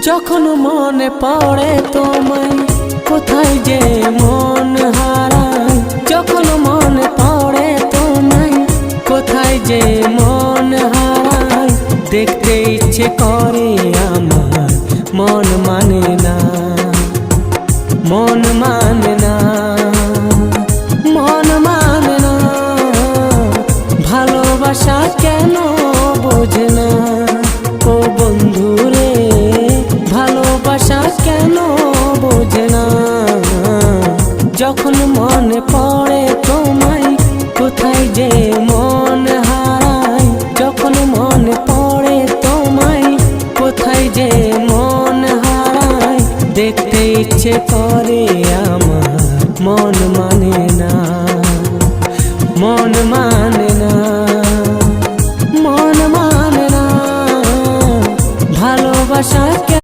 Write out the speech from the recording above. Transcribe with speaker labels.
Speaker 1: যখন মনে পড়ে তোমায় কোথায় যে মন হারায়, যখন মনে পড়ে তোমায় কোথায় যে মন হারায়, দেখতে ইচ্ছে করে আমার মন মানে না, মন মানে না, মন মানে না। ভালোবাসা কেন বোঝে না ও বন্ধুরে, ভালোবাসা কেন বোঝে না। যখন মনে পড়ে তোমায় কোথায় যে মন হারায়, যখন মনে পড়ে তোমায় কোথায় যে মন হারায়, দেখতে ইচ্ছে করে আমার মন মানে না, মন মানে